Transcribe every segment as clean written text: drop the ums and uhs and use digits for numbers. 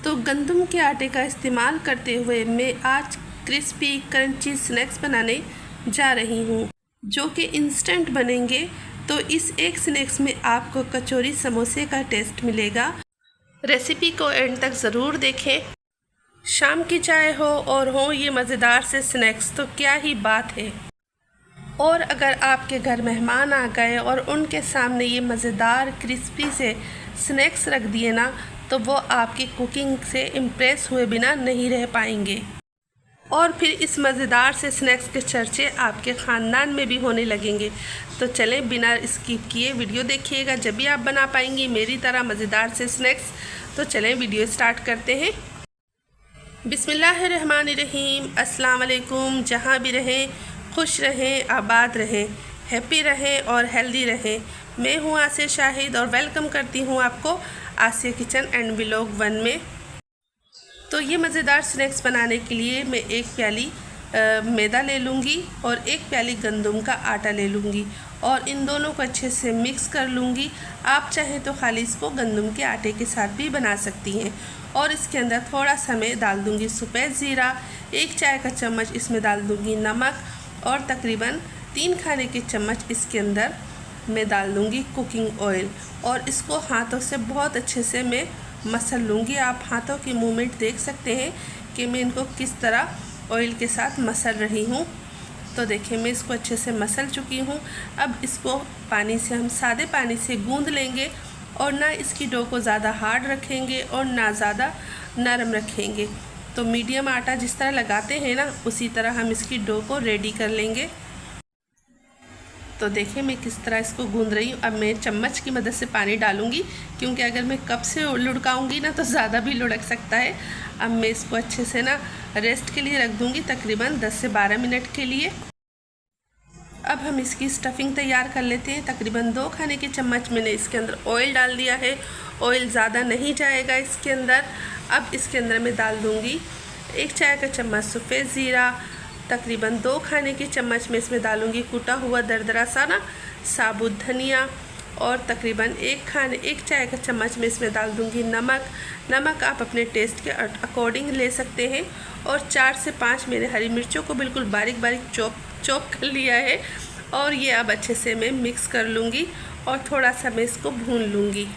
तो गंदम के आटे का इस्तेमाल करते हुए मैं आज क्रिस्पी क्रंची स्नैक्स बनाने जा रही हूँ जो कि इंस्टेंट बनेंगे। तो इस एक स्नैक्स में आपको कचौरी समोसे का टेस्ट मिलेगा। रेसिपी को एंड तक ज़रूर देखें। शाम की चाय हो और हो ये मज़ेदार से स्नैक्स तो क्या ही बात है। और अगर आपके घर मेहमान आ गए और उनके सामने ये मज़ेदार क्रिस्पी से स्नैक्स रख दिए ना, तो वो आपकी कुकिंग से इम्प्रेस हुए बिना नहीं रह पाएंगे और फिर इस मज़ेदार से स्नैक्स के चर्चे आपके ख़ानदान में भी होने लगेंगे। तो चलें बिना स्किप किए वीडियो देखिएगा, जब भी आप बना पाएंगी मेरी तरह मज़ेदार से स्नैक्स। तो चलें वीडियो स्टार्ट करते हैं। बिस्मिल्लाहिर्रहमानिर्रहीम। अस्सलाम वालेकुम। जहाँ भी रहें खुश रहें, आबाद रहें, हैप्पी रहें और हेल्दी रहें। मैं हूँ आसिया शाहिद और वेलकम करती हूँ आपको आसिया किचन एंड व्लॉग 1 में। तो ये मज़ेदार स्नैक्स बनाने के लिए मैं 1 प्याली मैदा ले लूँगी और 1 प्याली गंदम का आटा ले लूँगी और इन दोनों को अच्छे से मिक्स कर लूँगी। आप चाहें तो खाली इसको गंदम के आटे के साथ भी बना सकती हैं। और इसके अंदर थोड़ा सा मैं डाल दूँगी सफ़ेद ज़ीरा, 1 चाय का चम्मच इसमें डाल दूँगी नमक और तकरीबन 3 खाने के चम्मच इसके अंदर मैं डाल दूँगी कुकिंग ऑयल और इसको हाथों से बहुत अच्छे से मैं मसल लूँगी। आप हाथों की मूवमेंट देख सकते हैं कि मैं इनको किस तरह ऑयल के साथ मसल रही हूँ। तो देखिए मैं इसको अच्छे से मसल चुकी हूँ। अब इसको पानी से हम सादे पानी से गूँध लेंगे और ना इसकी डो को ज़्यादा हार्ड रखेंगे और ना ज़्यादा नरम रखेंगे। तो मीडियम आटा जिस तरह लगाते हैं ना, उसी तरह हम इसकी डो को रेडी कर लेंगे। तो देखिए मैं किस तरह इसको गूंद रही हूँ। अब मैं चम्मच की मदद से पानी डालूंगी क्योंकि अगर मैं कप से लुढ़काऊंगी ना तो ज़्यादा भी लुढ़क सकता है। अब मैं इसको अच्छे से ना रेस्ट के लिए रख दूंगी तकरीबन 10 से 12 मिनट के लिए। अब हम इसकी स्टफिंग तैयार कर लेते हैं। तकरीबन 2 खाने के चम्मच मैंने इसके अंदर ऑयल डाल दिया है। ऑयल ज़्यादा नहीं जाएगा इसके अंदर। अब इसके अंदर मैं डाल दूँगी 1 चाय का चम्मच सफ़ेद ज़ीरा, तकरीबन 2 खाने के चम्मच में इसमें डालूँगी कुटा हुआ दरदरा सा ना साबुत धनिया और तकरीबन 1 चाय का चम्मच में इसमें डाल दूँगी नमक आप अपने टेस्ट के अकॉर्डिंग ले सकते हैं। और 4 से 5 मैंने हरी मिर्चों को बिल्कुल बारीक बारीक चॉप कर लिया है और ये अब अच्छे से मैं मिक्स कर लूँगी और थोड़ा सा मैं इसको भून लूँगी।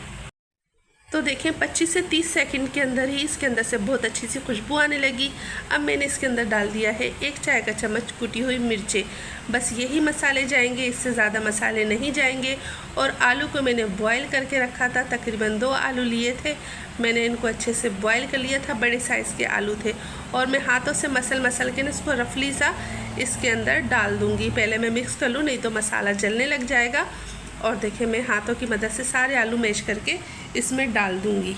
तो देखें 25 से 30 सेकंड के अंदर ही इसके अंदर से बहुत अच्छी सी खुशबू आने लगी। अब मैंने इसके अंदर डाल दिया है 1 चाय का चम्मच कुटी हुई मिर्चें। बस यही मसाले जाएंगे, इससे ज़्यादा मसाले नहीं जाएंगे। और आलू को मैंने बॉईल करके रखा था, तकरीबन 2 आलू लिए थे मैंने, इनको अच्छे से बॉईल कर लिया था। बड़े साइज़ के आलू थे और मैं हाथों से मसल के ना इसको रफली सा इसके अंदर डाल दूँगी। पहले मैं मिक्स कर लूँ, नहीं तो मसाला जलने लग जाएगा। और देखिए मैं हाथों की मदद से सारे आलू मैश करके इसमें डाल दूंगी।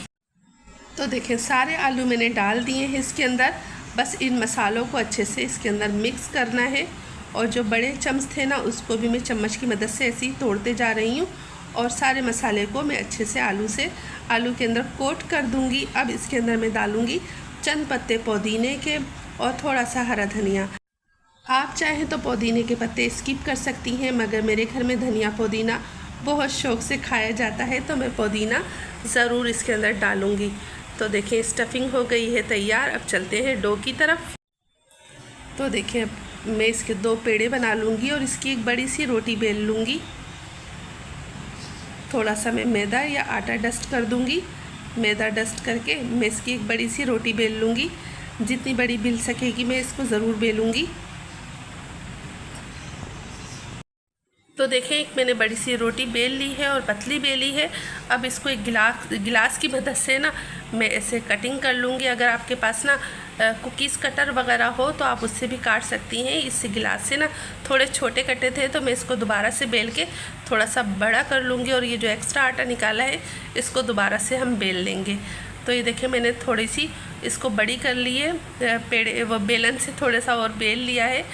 तो देखें सारे आलू मैंने डाल दिए हैं इसके अंदर। बस इन मसालों को अच्छे से इसके अंदर मिक्स करना है। और जो बड़े चम्मच थे ना, उसको भी मैं चम्मच की मदद से ऐसे ही तोड़ते जा रही हूँ और सारे मसाले को मैं अच्छे से आलू के अंदर कोट कर दूँगी। अब इसके अंदर मैं डालूँगी चंद पत्ते पुदीने के और थोड़ा सा हरा धनिया। आप चाहें तो पुदीने के पत्ते स्किप कर सकती हैं, मगर मेरे घर में धनिया पुदीना बहुत शौक़ से खाया जाता है तो मैं पुदीना ज़रूर इसके अंदर डालूँगी। तो देखें स्टफिंग हो गई है तैयार। अब चलते हैं डो की तरफ। तो देखें मैं इसके 2 पेड़े बना लूँगी और इसकी एक बड़ी सी रोटी बेल लूँगी। थोड़ा सा मैं मैदा या आटा डस्ट कर दूँगी। मैदा डस्ट करके मैं इसकी एक बड़ी सी रोटी बेल लूँगी। जितनी बड़ी बेल सकेगी मैं इसको ज़रूर बेलूँगी। तो देखें एक मैंने बड़ी सी रोटी बेल ली है और पतली बेली है। अब इसको एक गिलास की मदद से ना मैं ऐसे कटिंग कर लूँगी। अगर आपके पास ना कुकीज़ कटर वगैरह हो तो आप उससे भी काट सकती हैं। इससे गिलास से ना थोड़े छोटे कटे थे तो मैं इसको दोबारा से बेल के थोड़ा सा बड़ा कर लूँगी और ये जो एक्स्ट्रा आटा निकाला है इसको दोबारा से हम बेल लेंगे। तो ये देखें मैंने थोड़ी सी इसको बड़ी कर ली है, पेड़े वो बेलन से थोड़ा सा और बेल लिया है।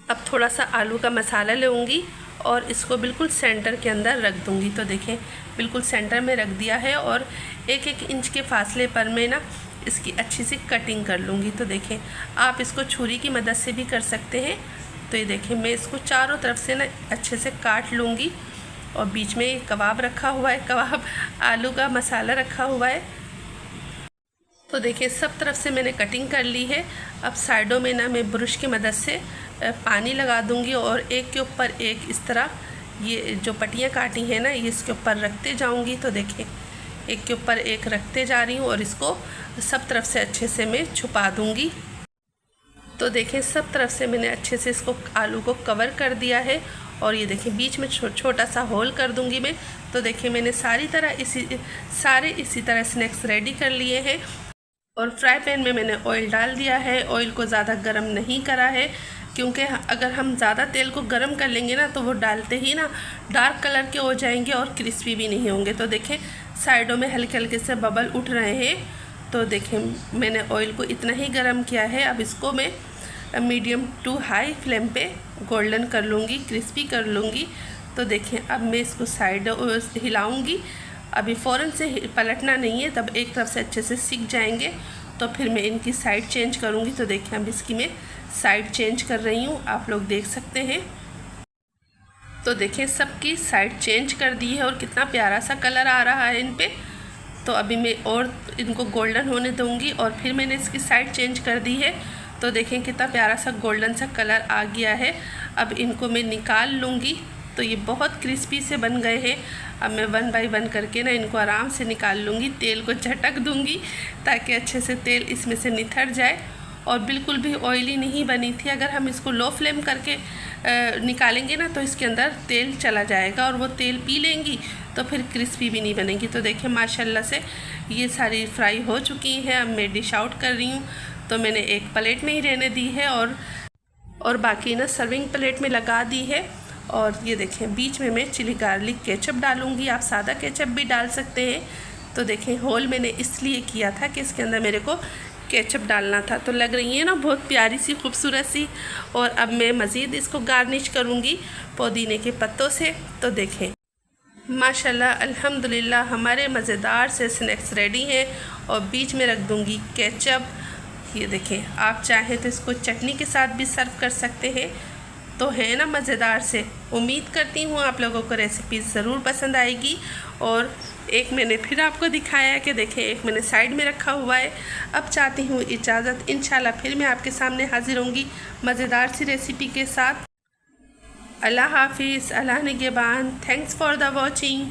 अब थोड़ा सा आलू का मसाला लूँगी और इसको बिल्कुल सेंटर के अंदर रख दूँगी। तो देखें बिल्कुल सेंटर में रख दिया है और 1-1 इंच के फासले पर मैं ना इसकी अच्छी सी कटिंग कर लूँगी। तो देखें आप इसको छुरी की मदद से भी कर सकते हैं। तो ये देखें मैं इसको चारों तरफ से ना अच्छे से काट लूँगी और बीच में कबाब रखा हुआ है, कबाब आलू का मसाला रखा हुआ है। तो देखिए सब तरफ से मैंने कटिंग कर ली है। अब साइडों में ना मैं ब्रश की मदद से पानी लगा दूंगी और एक के ऊपर एक इस तरह ये जो पट्टियाँ काटी हैं ना ये इसके ऊपर रखते जाऊंगी। तो देखिए एक के ऊपर एक रखते जा रही हूँ और इसको सब तरफ से अच्छे से मैं छुपा दूंगी। तो देखें सब तरफ से मैंने अच्छे से इसको आलू को कवर कर दिया है और ये देखिए बीच में छोटा सा होल कर दूंगी मैं। तो देखिए मैंने सारे इसी तरह स्नैक्स रेडी कर लिए हैं और फ्राई पैन में मैंने ऑयल डाल दिया है। ऑयल को ज़्यादा गर्म नहीं करा है क्योंकि अगर हम ज़्यादा तेल को गर्म कर लेंगे ना तो वो डालते ही ना डार्क कलर के हो जाएंगे और क्रिस्पी भी नहीं होंगे। तो देखें साइडों में हल्के हल्के से बबल उठ रहे हैं। तो देखें मैंने ऑयल को इतना ही गर्म किया है। अब इसको मैं मीडियम टू हाई फ्लेम पे गोल्डन कर लूँगी, क्रिस्पी कर लूँगी। तो देखें अब मैं इसको साइड हिलाऊँगी। अभी फ़ौरन से पलटना नहीं है, तब एक तरफ से अच्छे से सीख जाएंगे तो फिर मैं इनकी साइड चेंज करूँगी। तो देखिए अब इसकी मैं साइड चेंज कर रही हूँ, आप लोग देख सकते हैं। तो देखिए सबकी साइड चेंज कर दी है और कितना प्यारा सा कलर आ रहा है इन पे। तो अभी मैं और इनको गोल्डन होने दूँगी और फिर मैंने इसकी साइड चेंज कर दी है। तो देखें कितना प्यारा सा गोल्डन सा कलर आ गया है। अब इनको मैं निकाल लूँगी। तो ये बहुत क्रिस्पी से बन गए हैं। अब मैं 1 बाय 1 करके ना इनको आराम से निकाल लूँगी। तेल को झटक दूँगी ताकि अच्छे से तेल इसमें से निथर जाए और बिल्कुल भी ऑयली नहीं बनी थी। अगर हम इसको लो फ्लेम करके निकालेंगे ना तो इसके अंदर तेल चला जाएगा और वो तेल पी लेंगी तो फिर क्रिस्पी भी नहीं बनेगी। तो देखिए माशाल्लाह से ये सारी फ्राई हो चुकी हैं। अब मैं डिश आउट कर रही हूँ। तो मैंने एक प्लेट में ही रहने दी है और बाकी ना सर्विंग प्लेट में लगा दी है। और ये देखें बीच में मैं चिली गार्लिक केचप डालूँगी, आप सादा केचप भी डाल सकते हैं। तो देखें होल मैंने इसलिए किया था कि इसके अंदर मेरे को केचप डालना था। तो लग रही है ना बहुत प्यारी सी खूबसूरत सी। और अब मैं मज़ीद इसको गार्निश करूँगी पुदीने के पत्तों से। तो देखें माशाल्लाह अल्हम्दुलिल्लाह हमारे मज़ेदार से स्नैक्स रेडी हैं। और बीच में रख दूँगी केचप। ये देखें आप चाहें तो इसको चटनी के साथ भी सर्व कर सकते हैं। तो है ना मज़ेदार से। उम्मीद करती हूँ आप लोगों को रेसिपी ज़रूर पसंद आएगी। और एक मैंने फिर आपको दिखाया कि देखें एक मैंने साइड में रखा हुआ है। अब चाहती हूँ इजाज़त, इंशाल्लाह फिर मैं आपके सामने हाज़िर होंगी मज़ेदार सी रेसिपी के साथ। अल्लाह हाफिज़, अल्लाह निगहबान। Thanks for the watching.